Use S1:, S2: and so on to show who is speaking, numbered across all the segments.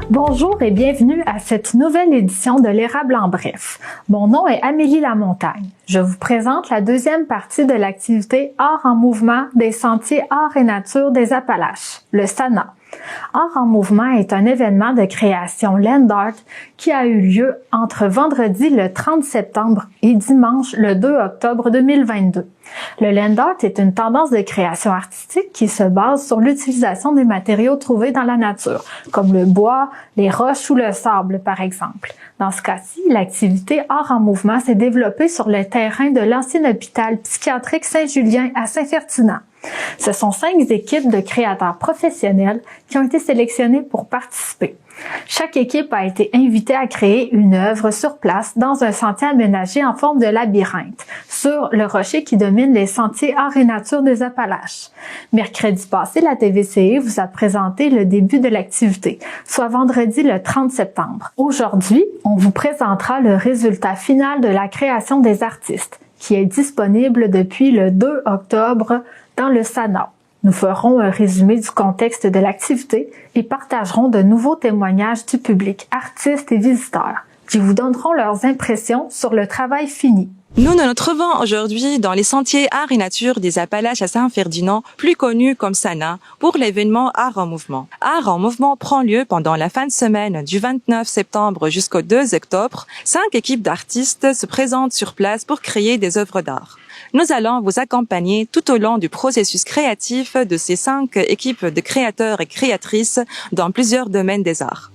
S1: Bonjour et bienvenue à cette nouvelle édition de l'Érable en bref. Mon nom est Amélie Lamontagne. Je vous présente la deuxième partie de l'activité Art en mouvement des Sentiers Art et Nature des Appalaches, le SANA. Art en mouvement est un événement de création land art qui a eu lieu entre vendredi le 30 septembre et dimanche le 2 octobre 2022. Le land art est une tendance de création artistique qui se base sur l'utilisation des matériaux trouvés dans la nature, comme le bois, les roches ou le sable par exemple. Dans ce cas-ci, l'activité Art en mouvement s'est développée sur le terrain de l'ancien hôpital psychiatrique Saint-Julien à Saint-Ferdinand. Ce sont 5 équipes de créateurs professionnels qui ont été sélectionnées pour participer. Chaque équipe a été invitée à créer une œuvre sur place dans un sentier aménagé en forme de labyrinthe, sur le rocher qui domine les sentiers Art et Nature des Appalaches. Mercredi passé, la TVCE vous a présenté le début de l'activité, soit vendredi le 30 septembre. Aujourd'hui, on vous présentera le résultat final de la création des artistes, qui est disponible depuis le 2 octobre dans le SANA. Nous ferons un résumé du contexte de l'activité et partagerons de nouveaux témoignages du public, artistes et visiteurs, qui vous donneront leurs impressions sur le travail fini.
S2: Nous nous retrouvons aujourd'hui dans les sentiers Art et Nature des Appalaches à Saint-Ferdinand, plus connu comme SANA, pour l'événement Art en mouvement. Art en mouvement prend lieu pendant la fin de semaine du 29 septembre jusqu'au 2 octobre. 5 équipes d'artistes se présentent sur place pour créer des œuvres d'art. Nous allons vous accompagner tout au long du processus créatif de ces 5 équipes de créateurs et créatrices dans plusieurs domaines des arts.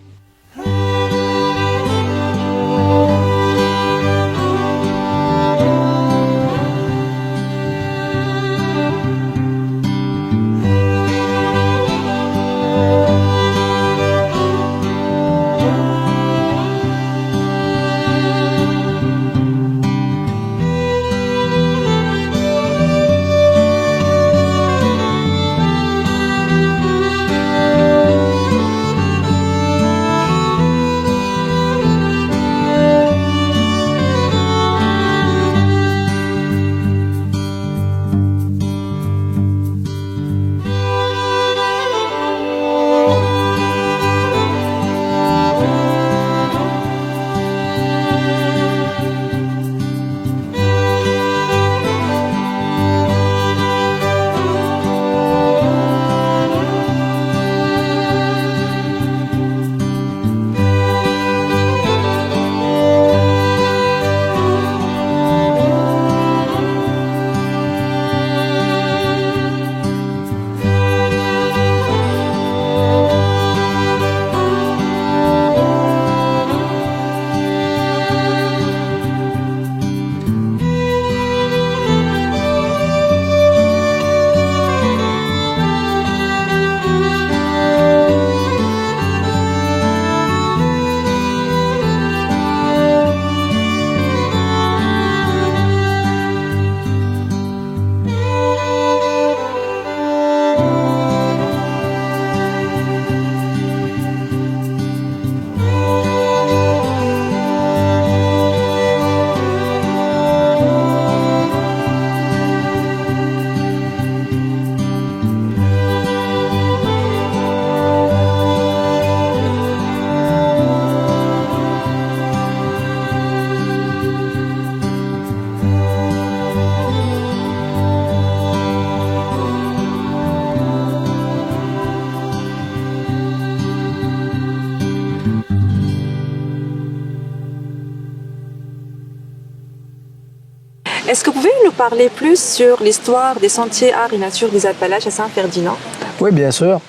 S2: Est-ce que vous pouvez nous parler plus sur l'histoire des sentiers Art et Nature des Appalaches à Saint-Ferdinand?
S3: Oui, bien sûr.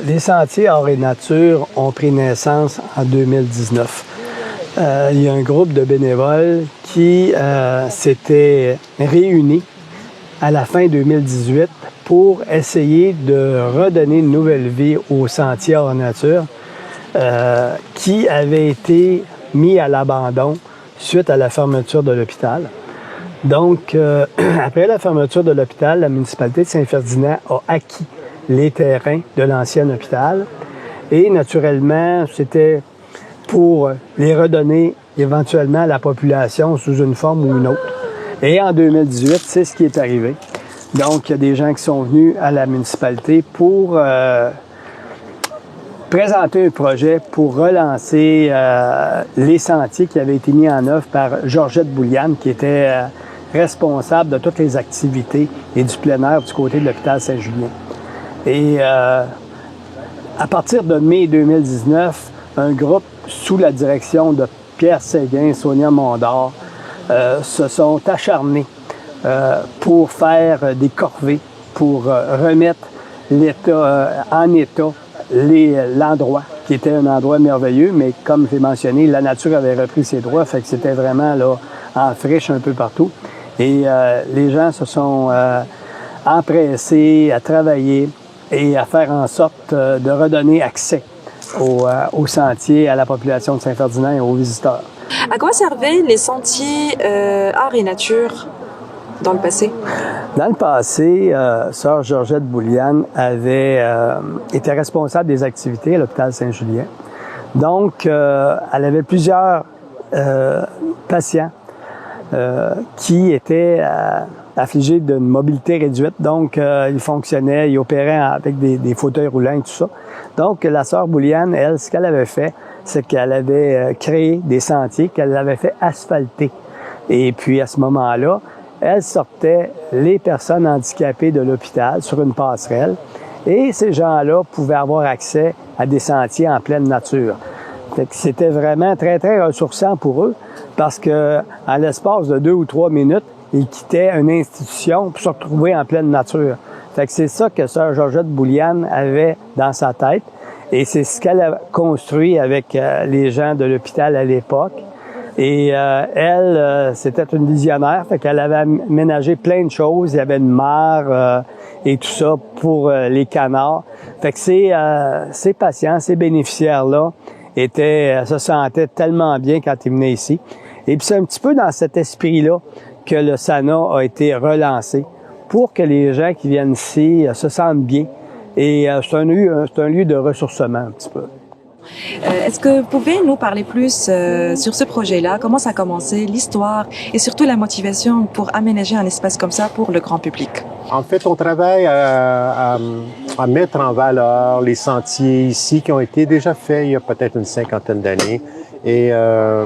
S3: Les sentiers Art et Nature ont pris naissance en 2019. Il y a un groupe de bénévoles qui s'était réunis à la fin 2018 pour essayer de redonner une nouvelle vie aux sentiers Art et Nature qui avaient été mis à l'abandon suite à la fermeture de l'hôpital. Donc, après la fermeture de l'hôpital, la municipalité de Saint-Ferdinand a acquis les terrains de l'ancien hôpital et naturellement, c'était pour les redonner éventuellement à la population sous une forme ou une autre. Et en 2018, c'est ce qui est arrivé. Donc, il y a des gens qui sont venus à la municipalité pour présenté un projet pour relancer les sentiers qui avaient été mis en œuvre par Georgette Bouliane, qui était responsable de toutes les activités et du plein air du côté de l'hôpital Saint-Julien. Et à partir de mai 2019, un groupe sous la direction de Pierre Séguin, Sonia Mondor, se sont acharnés pour faire des corvées, pour remettre en état l'endroit, qui était un endroit merveilleux, mais comme j'ai mentionné, la nature avait repris ses droits, fait que c'était vraiment là, en friche un peu partout. Et les gens se sont empressés à travailler et à faire en sorte de redonner accès au sentier, à la population de Saint-Ferdinand et aux visiteurs.
S2: À quoi servaient les sentiers art et nature dans le passé?
S3: Dans le passé, sœur Georgette Bouliane avait été responsable des activités à l'hôpital Saint-Julien. Donc, elle avait plusieurs patients qui étaient affligés d'une mobilité réduite. Donc, ils fonctionnaient, ils opéraient avec des fauteuils roulants et tout ça. Donc, la sœur Bouliane, elle, ce qu'elle avait fait, c'est qu'elle avait créé des sentiers qu'elle avait fait asphalter. Et puis, à ce moment-là, elle sortait les personnes handicapées de l'hôpital sur une passerelle et ces gens-là pouvaient avoir accès à des sentiers en pleine nature. C'était vraiment très, très ressourçant pour eux parce que, en l'espace de 2 ou 3 minutes, ils quittaient une institution pour se retrouver en pleine nature. Fait que c'est ça que sœur Georgette Bouliane avait dans sa tête et c'est ce qu'elle a construit avec les gens de l'hôpital à l'époque. Et elle, c'était une visionnaire, fait qu'elle avait aménagé plein de choses. Il y avait une mare et tout ça pour les canards. Fait que ces patients, ces bénéficiaires-là, se sentaient tellement bien quand ils venaient ici. Et puis c'est un petit peu dans cet esprit-là que le SANA a été relancé pour que les gens qui viennent ici se sentent bien. Et c'est un lieu de ressourcement un petit peu.
S2: Est-ce que vous pouvez nous parler plus sur ce projet-là? Comment ça a commencé, l'histoire et surtout la motivation pour aménager un espace comme ça pour le grand public?
S4: En fait, on travaille à mettre en valeur les sentiers ici qui ont été déjà faits il y a peut-être une 50aine d'années. Et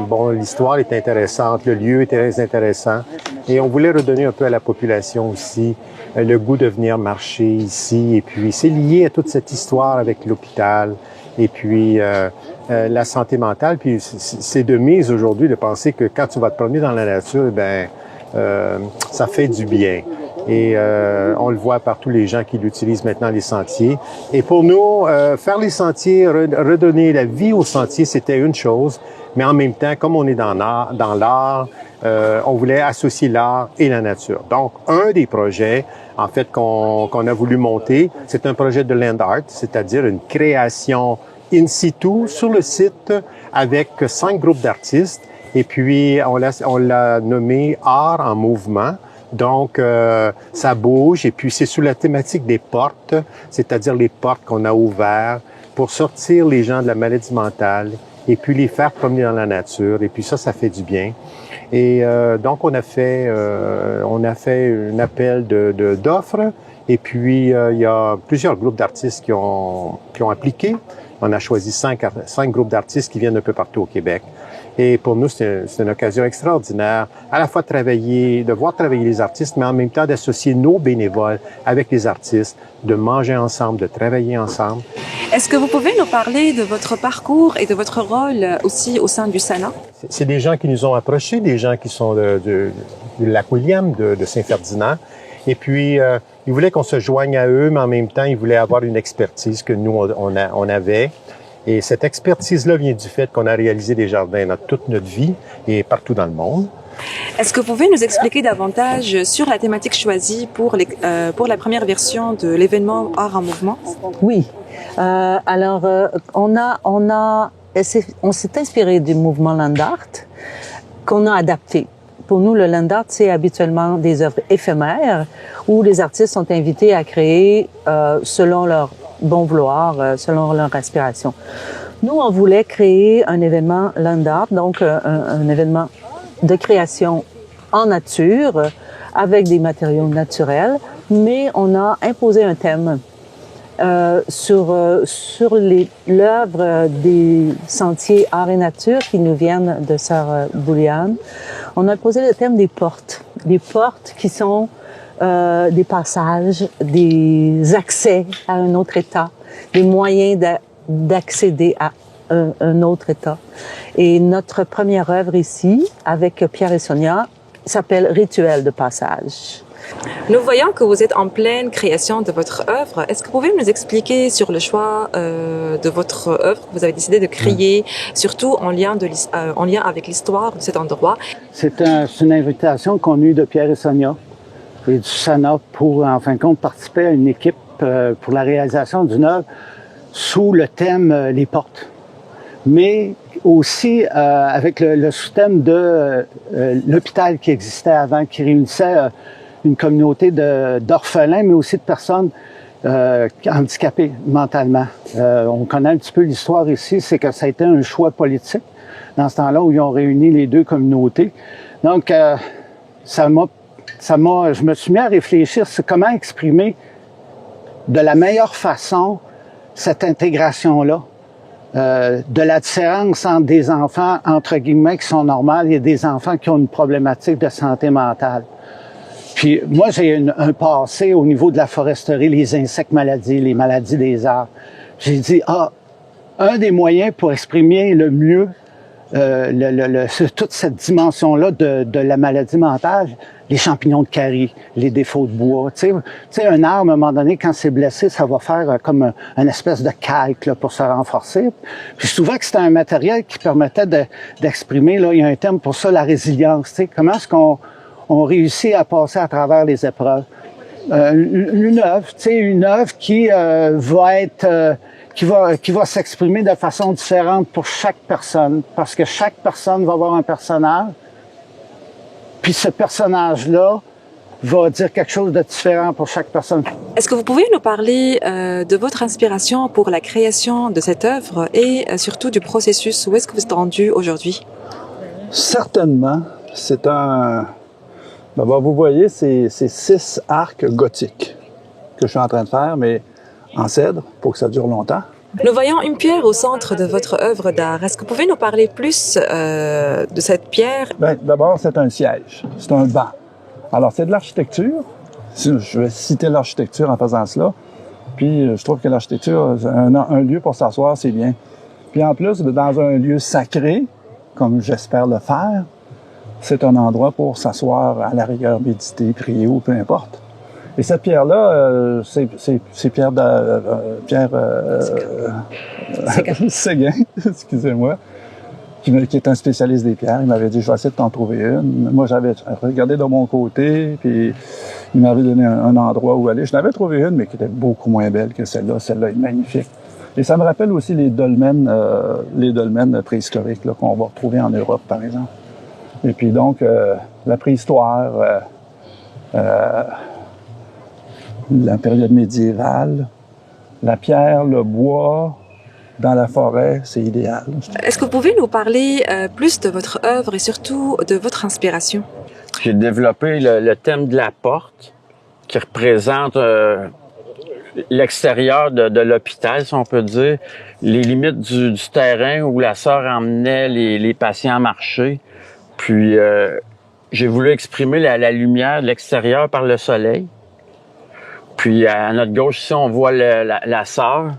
S4: bon, l'histoire est intéressante, le lieu est très intéressant. Et on voulait redonner un peu à la population aussi le goût de venir marcher ici. Et puis, c'est lié à toute cette histoire avec l'hôpital. Et puis, la santé mentale, puis c'est de mise aujourd'hui de penser que quand tu vas te promener dans la nature, ça fait du bien. Et on le voit par tous les gens qui l'utilisent maintenant, les sentiers. Et pour nous, faire les sentiers, redonner la vie aux sentiers, c'était une chose. Mais en même temps, comme on est dans l'art, on voulait associer l'art et la nature. Donc, un des projets, en fait, qu'on a voulu monter, c'est un projet de land art, c'est-à-dire une création in situ sur le site avec 5 groupes d'artistes. Et puis, on l'a nommé Art en mouvement. Donc, ça bouge et puis c'est sous la thématique des portes, c'est-à-dire les portes qu'on a ouvertes pour sortir les gens de la maladie mentale et puis les faire promener dans la nature. Et puis ça fait du bien. Et donc, on a fait un appel d'offres et puis il y a plusieurs groupes d'artistes qui ont appliqué. On a choisi 5 groupes d'artistes qui viennent un peu partout au Québec. Et pour nous, c'est une occasion extraordinaire, à la fois de voir travailler les artistes, mais en même temps d'associer nos bénévoles avec les artistes, de manger ensemble, de travailler ensemble.
S2: Est-ce que vous pouvez nous parler de votre parcours et de votre rôle aussi au sein du SANA?
S4: C'est des gens qui nous ont approchés, des gens qui sont du Lac-William, de Saint-Ferdinand. Et puis, ils voulaient qu'on se joigne à eux, mais en même temps, ils voulaient avoir une expertise que nous, on avait. Et cette expertise-là vient du fait qu'on a réalisé des jardins dans toute notre vie et partout dans le monde.
S2: Est-ce que vous pouvez nous expliquer davantage sur la thématique choisie pour la première version de l'événement Art en mouvement?
S5: Oui. Alors, on s'est inspiré du mouvement Land Art qu'on a adapté. Pour nous, le Land Art, c'est habituellement des œuvres éphémères où les artistes sont invités à créer selon leur bon vouloir, selon leur inspiration. Nous, on voulait créer un événement Land Art, donc un événement de création en nature, avec des matériaux naturels, mais on a imposé un thème sur l'œuvre des sentiers Art et Nature qui nous viennent de Sœur Bouliane. On a posé le thème des portes qui sont des passages, des accès à un autre état, des moyens d'accéder à un autre état. Et notre première œuvre ici, avec Pierre et Sonia, s'appelle Rituel de passage.
S2: Nous voyons que vous êtes en pleine création de votre œuvre. Est-ce que vous pouvez nous expliquer sur le choix de votre œuvre que vous avez décidé de créer, surtout en lien avec l'histoire de cet endroit?
S3: C'est une invitation qu'on a eue de Pierre et Sonia et du SANA pour, en fin de compte, participer à une équipe pour la réalisation d'une œuvre sous le thème les portes. Mais aussi avec le sous-thème de l'hôpital qui existait avant, qui réunissait une communauté d'orphelins, mais aussi de personnes handicapées mentalement. On connaît un petit peu l'histoire ici, c'est que ça a été un choix politique dans ce temps-là où ils ont réuni les deux communautés. Donc, je me suis mis à réfléchir sur comment exprimer de la meilleure façon cette intégration-là. De la différence entre des enfants, entre guillemets, qui sont normales et des enfants qui ont une problématique de santé mentale. Puis moi, j'ai un passé au niveau de la foresterie, les insectes maladies, les maladies des arbres. J'ai dit, un des moyens pour exprimer le mieux toute cette dimension-là de la maladie mentale, les champignons de Carie, les défauts de bois. Tu sais, un arbre, à un moment donné, quand c'est blessé, ça va faire comme une espèce de calque là, pour se renforcer. Puis je trouvais que c'était un matériel qui permettait d'exprimer, là, il y a un terme pour ça, la résilience. Tu sais, comment est-ce qu'on réussit à passer à travers les épreuves? Une œuvre, tu sais, une œuvre qui va être... qui va s'exprimer de façon différente pour chaque personne, parce que chaque personne va avoir un personnage, puis ce personnage-là va dire quelque chose de différent pour chaque personne.
S2: Est-ce que vous pouvez nous parler de votre inspiration pour la création de cette œuvre et surtout du processus? Où est-ce que vous êtes rendu aujourd'hui?
S6: Certainement, c'est un... vous voyez, c'est 6 arcs gothiques que je suis en train de faire, mais en cèdre pour que ça dure longtemps.
S2: Nous voyons une pierre au centre de votre œuvre d'art. Est-ce que vous pouvez nous parler plus de cette pierre?
S6: D'abord, c'est un siège, c'est un banc. Alors, c'est de l'architecture. Je vais citer l'architecture en faisant cela. Puis, je trouve que l'architecture, un lieu pour s'asseoir, c'est bien. Puis, en plus, dans un lieu sacré, comme j'espère le faire, c'est un endroit pour s'asseoir, à la rigueur, méditer, prier ou peu importe. Et cette pierre-là, c'est Pierre Séguin, excusez-moi, qui est un spécialiste des pierres. Il m'avait dit, je vais essayer de t'en trouver une. Moi, j'avais regardé de mon côté, puis il m'avait donné un endroit où aller. Je n'avais trouvé une, mais qui était beaucoup moins belle que celle-là. Celle-là est magnifique. Et ça me rappelle aussi les dolmens préhistoriques là, qu'on va retrouver en Europe, par exemple. Et puis donc, la préhistoire... la période médiévale, la pierre, le bois, dans la forêt, c'est idéal.
S2: Est-ce que vous pouvez nous parler plus de votre œuvre et surtout de votre inspiration?
S7: J'ai développé le thème de la porte qui représente l'extérieur de l'hôpital, si on peut dire, les limites du terrain où la sœur emmenait les patients marcher. Puis j'ai voulu exprimer la lumière de l'extérieur par le soleil. Puis à notre gauche ici, on voit la sœur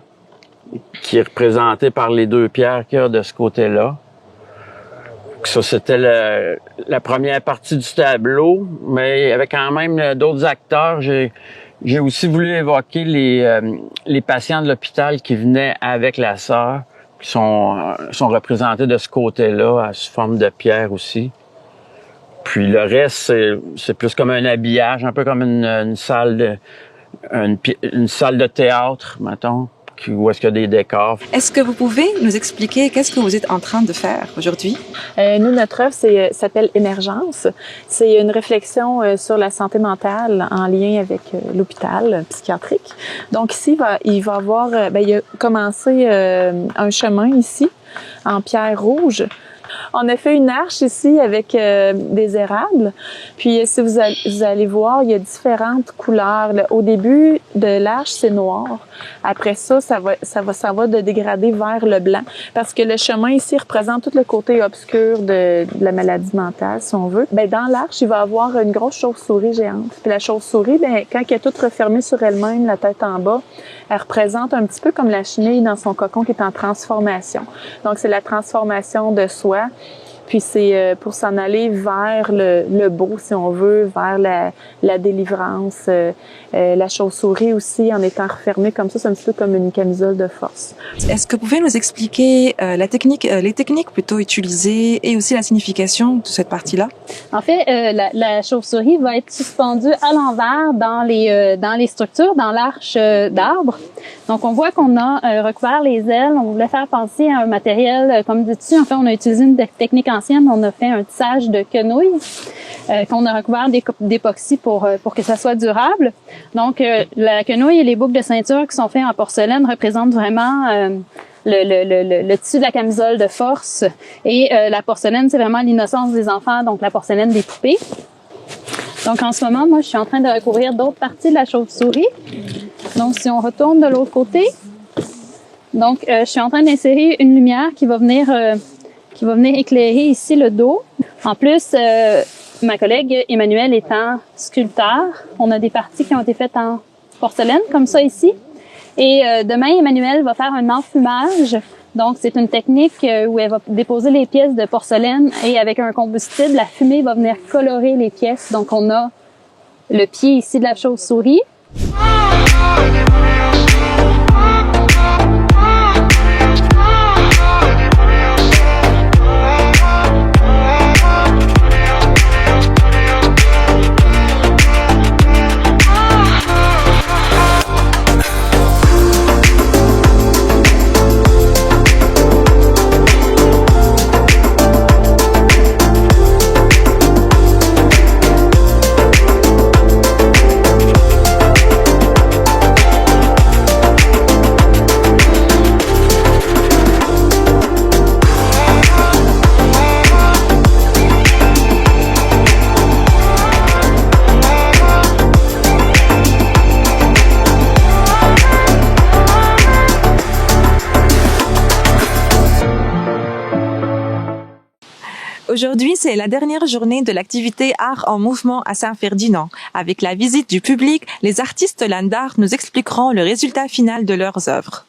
S7: qui est représentée par les 2 pierres qu'il y a de ce côté-là. Ça, c'était la première partie du tableau, mais il y avait quand même d'autres acteurs. J'ai aussi voulu évoquer les patients de l'hôpital qui venaient avec la sœur, qui sont représentés de ce côté-là, sous forme de pierre aussi. Puis le reste, c'est plus comme un habillage, un peu comme une salle de théâtre, mettons, où est-ce qu'il y a des décors.
S2: Est-ce que vous pouvez nous expliquer qu'est-ce que vous êtes en train de faire aujourd'hui?
S8: Nous, notre œuvre s'appelle Émergence. C'est une réflexion sur la santé mentale en lien avec l'hôpital psychiatrique. Donc ici, il va avoir, il a commencé un chemin ici en pierre rouge On a fait une arche ici avec des érables. Puis si vous allez voir, il y a différentes couleurs. Au début de l'arche, c'est noir. Après ça, ça va de dégrader vers le blanc. Parce que le chemin ici représente tout le côté obscur de la maladie mentale, si on veut. Ben, dans l'arche, il va y avoir une grosse chauve-souris géante. Puis la chauve-souris, ben, quand elle est toute refermée sur elle-même, la tête en bas, elle représente un petit peu comme la chenille dans son cocon qui est en transformation. Donc, c'est la transformation de soi. Puis c'est pour s'en aller vers le beau, si on veut, vers la délivrance. La chauve-souris aussi, en étant refermée comme ça, c'est un petit peu comme une camisole de force.
S2: Est-ce que vous pouvez nous expliquer les techniques plutôt utilisées et aussi la signification de cette partie-là?
S9: En fait, la chauve-souris va être suspendue à l'envers dans les structures, dans l'arche d'arbre. Donc, on voit qu'on a recouvert les ailes. On voulait faire penser à un matériel comme du tissu. En fait, on a utilisé une technique ancienne. On a fait un tissage de quenouille qu'on a recouvert d'époxy pour que ça soit durable. Donc, la quenouille et les boucles de ceinture qui sont faites en porcelaine représentent vraiment le tissu de la camisole de force. Et la porcelaine, c'est vraiment l'innocence des enfants, donc la porcelaine des poupées. Donc, en ce moment, moi, je suis en train de recouvrir d'autres parties de la chauve-souris. Donc, si on retourne de l'autre côté, donc, je suis en train d'insérer une lumière qui va venir éclairer ici le dos. En plus, ma collègue Emmanuelle étant sculpteur, on a des parties qui ont été faites en porcelaine, comme ça ici. Et demain, Emmanuelle va faire un enfumage. Donc, c'est une technique où elle va déposer les pièces de porcelaine et avec un combustible, la fumée va venir colorer les pièces. Donc, on a le pied ici de la chauve-souris.
S2: Aujourd'hui, c'est la dernière journée de l'activité Art en mouvement à Saint-Ferdinand. Avec la visite du public, les artistes land art nous expliqueront le résultat final de leurs œuvres.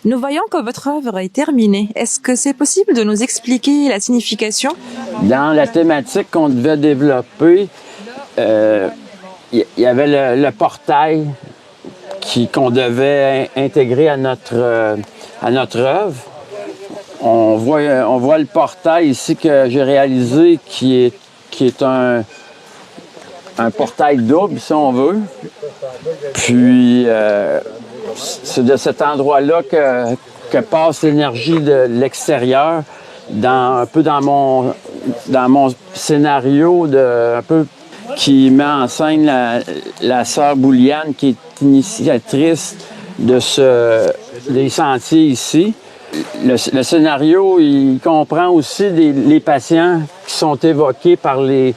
S2: Nous voyons que votre œuvre est terminée. Est-ce que c'est possible de nous expliquer la signification?
S7: Dans la thématique qu'on devait développer, il y avait le portail qu'on devait intégrer à notre œuvre. On voit le portail ici que j'ai réalisé qui est un portail double, si on veut. Puis, c'est de cet endroit-là que passe l'énergie de l'extérieur, un peu dans mon scénario un peu qui met en scène la sœur Bouliane, qui est initiatrice des sentiers ici. Le scénario, il comprend aussi les patients qui sont évoqués par les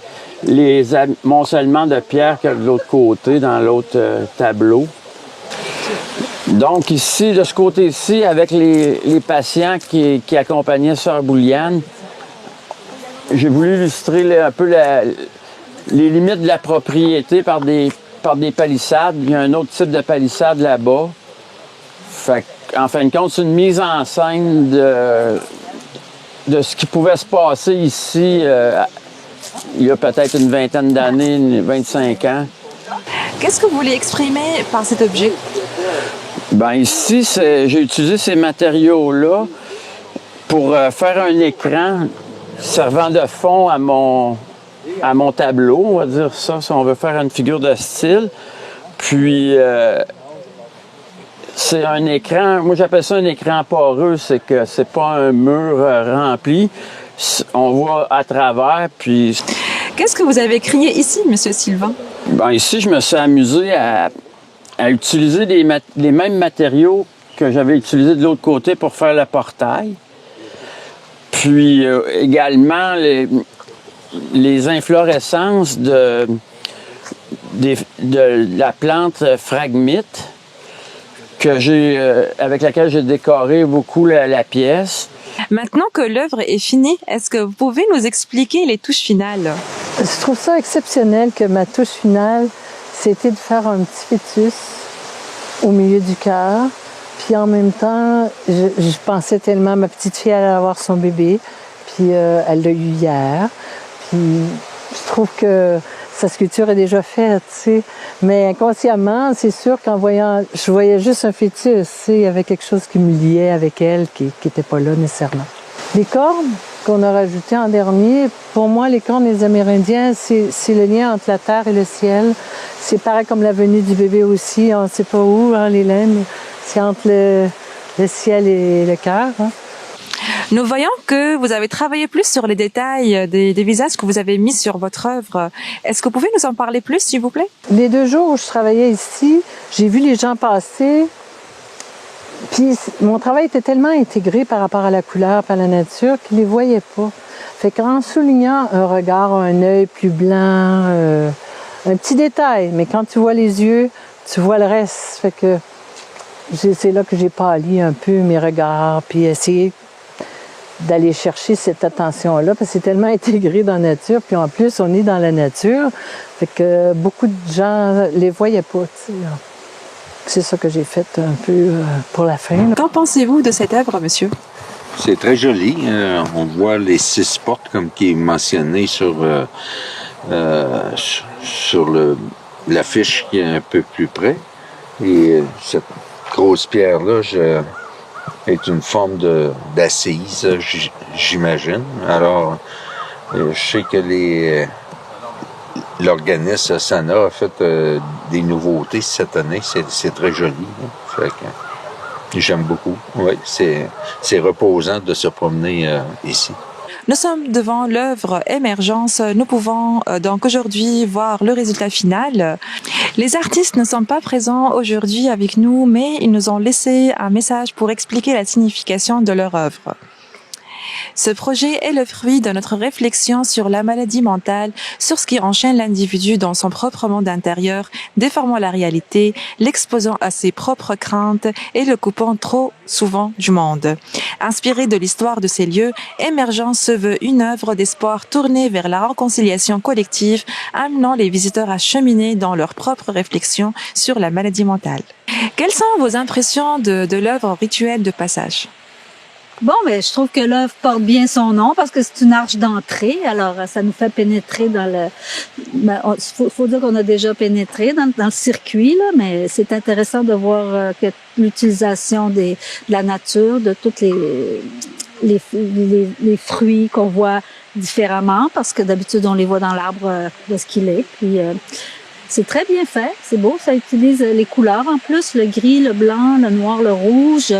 S7: amoncellements de pierres qu'il y a de l'autre côté, dans l'autre tableau. Donc ici, de ce côté-ci, avec les patients qui accompagnaient sœur Bouliane, j'ai voulu illustrer un peu les limites de la propriété par des par des palissades. Il y a un autre type de palissade là-bas. Fait en fin de compte, c'est une mise en scène de ce qui pouvait se passer ici il y a peut-être une vingtaine d'années, 25 ans.
S2: Qu'est-ce que vous voulez exprimer par cet objet?
S7: Ben ici, j'ai utilisé ces matériaux-là pour faire un écran servant de fond à mon tableau, on va dire ça, si on veut faire une figure de style. Puis, c'est un écran, moi j'appelle ça un écran poreux, c'est que c'est pas un mur rempli, on voit à travers, puis...
S2: Qu'est-ce que vous avez créé ici, M. Sylvain?
S7: Ben ici, je me suis amusé à utiliser les mêmes matériaux que j'avais utilisés de l'autre côté pour faire le portail. Puis également les inflorescences de la plante phragmite avec laquelle j'ai décoré beaucoup la pièce.
S2: Maintenant que l'œuvre est finie, est-ce que vous pouvez nous expliquer les touches finales?
S5: Je trouve ça exceptionnel que ma touche finale, c'était de faire un petit fœtus au milieu du cœur. Puis en même temps, je pensais tellement, ma petite fille allait avoir son bébé, puis elle l'a eu hier. Puis je trouve que sa sculpture est déjà faite, tu sais. Mais inconsciemment, c'est sûr qu'en voyant, je voyais juste un fœtus, tu sais, il y avait quelque chose qui me liait avec elle, qui n'était pas là nécessairement. Les cornes qu'on a rajoutées en dernier, pour moi, les cornes des Amérindiens, c'est le lien entre la terre et le ciel. C'est pareil comme la venue du bébé aussi, on ne sait pas où, hein, les laines, c'est entre le ciel et le cœur. Hein.
S2: Nous voyons que vous avez travaillé plus sur les détails des visages que vous avez mis sur votre œuvre. Est-ce que vous pouvez nous en parler plus, s'il vous plaît?
S5: Les 2 jours où je travaillais ici, j'ai vu les gens passer. Puis mon travail était tellement intégré par rapport à la couleur, par la nature, qu'ils ne les voyaient pas. Fait qu'en soulignant un regard, un œil plus blanc, un petit détail, mais quand tu vois les yeux, tu vois le reste. Fait que c'est là que j'ai pâli un peu mes regards, puis essayé d'aller chercher cette attention-là, parce que c'est tellement intégré dans la nature, puis en plus, on est dans la nature, fait que beaucoup de gens les voyaient pas, tu sais. C'est ça que j'ai fait un peu pour la fin.
S2: Qu'en pensez-vous de cette œuvre, monsieur?
S10: C'est très joli. On voit les 6 portes, comme qui est mentionné sur l'affiche qui est un peu plus près. Et cette grosse pierre-là est une forme d'assise, j'imagine. Alors, je sais que l'organisme Sana a fait des nouveautés cette année. C'est très joli. Fait que j'aime beaucoup. Oui, c'est reposant de se promener ici.
S2: Nous sommes devant l'œuvre Émergence. Nous pouvons donc aujourd'hui voir le résultat final. Les artistes ne sont pas présents aujourd'hui avec nous, mais ils nous ont laissé un message pour expliquer la signification de leur œuvre. Ce projet est le fruit de notre réflexion sur la maladie mentale, sur ce qui enchaîne l'individu dans son propre monde intérieur, déformant la réalité, l'exposant à ses propres craintes et le coupant trop souvent du monde. Inspiré de l'histoire de ces lieux, Émergence se veut une œuvre d'espoir tournée vers la réconciliation collective, amenant les visiteurs à cheminer dans leur propre réflexion sur la maladie mentale. Quelles sont vos impressions de l'œuvre Rituel de passage?
S11: Bon, ben, je trouve que l'œuvre porte bien son nom parce que c'est une arche d'entrée. Alors, ça nous fait pénétrer dans le... faut dire qu'on a déjà pénétré dans le circuit, là, mais c'est intéressant de voir que l'utilisation de la nature, de toutes les fruits qu'on voit différemment parce que d'habitude, on les voit dans l'arbre de ce qu'il est. Puis, c'est très bien fait, c'est beau, ça utilise les couleurs en plus, le gris, le blanc, le noir, le rouge,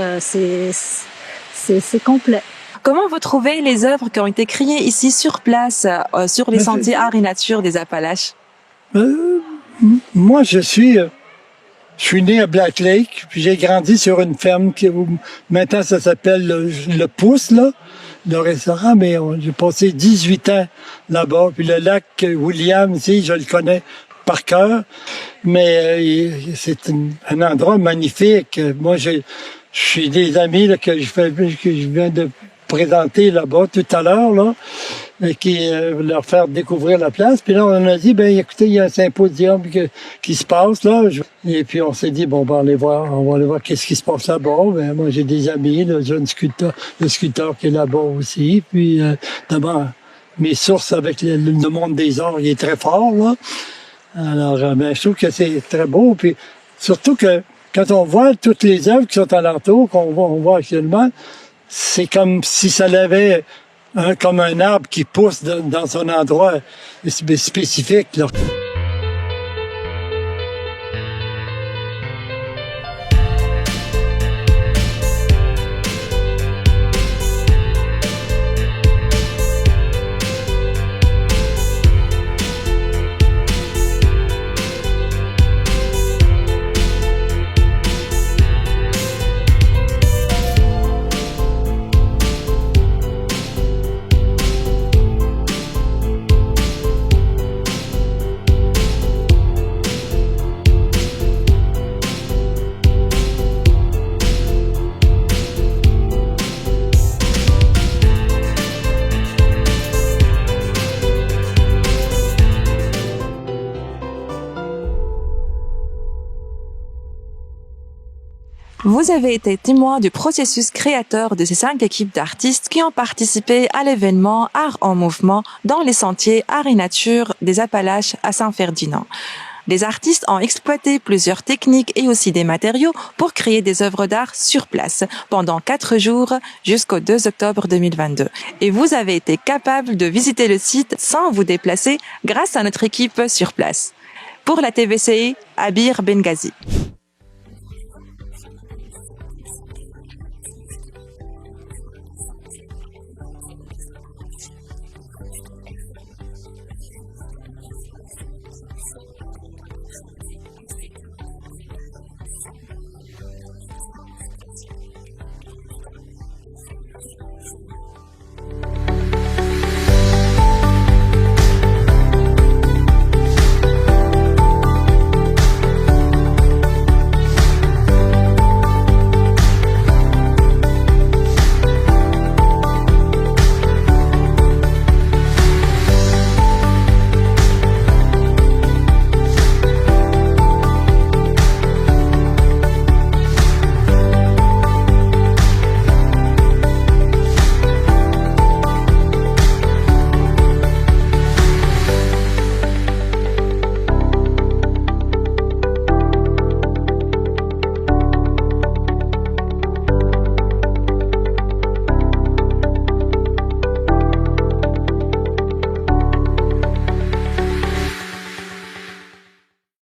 S11: c'est complet.
S2: Comment vous trouvez les œuvres qui ont été créées ici sur place, sur les sentiers Art et Nature des Appalaches?
S12: Moi, je suis né à Black Lake, puis j'ai grandi sur une ferme qui maintenant ça s'appelle le Pouce, là, le restaurant, mais j'ai passé 18 ans là-bas. Puis le lac William, ici, je le connais par cœur, mais c'est un endroit magnifique. Moi, je suis des amis là, que je viens de présenter là-bas tout à l'heure, là. leur faire découvrir la place. Puis là, on a dit, ben écoutez, il y a un symposium qui se passe là. Et puis on s'est dit, bon, ben, on va aller voir qu'est-ce qui se passe là-bas. Ben, moi, j'ai des amis, le jeune sculpteur, le sculpteur qui est là-bas aussi. Puis d'abord, mes sources avec le monde des arts, il est très fort, là. Alors, ben, je trouve que c'est très beau. Puis surtout que quand on voit toutes les œuvres qui sont alentour, on voit actuellement, c'est comme si ça avait comme un arbre qui pousse dans un endroit spécifique, là.
S2: Vous avez été témoin du processus créateur de ces 5 équipes d'artistes qui ont participé à l'événement Art en mouvement dans les sentiers Art et Nature des Appalaches à Saint-Ferdinand. Les artistes ont exploité plusieurs techniques et aussi des matériaux pour créer des œuvres d'art sur place pendant 4 jours jusqu'au 2 octobre 2022. Et vous avez été capable de visiter le site sans vous déplacer grâce à notre équipe sur place. Pour la TVCI, Abir Benghazi.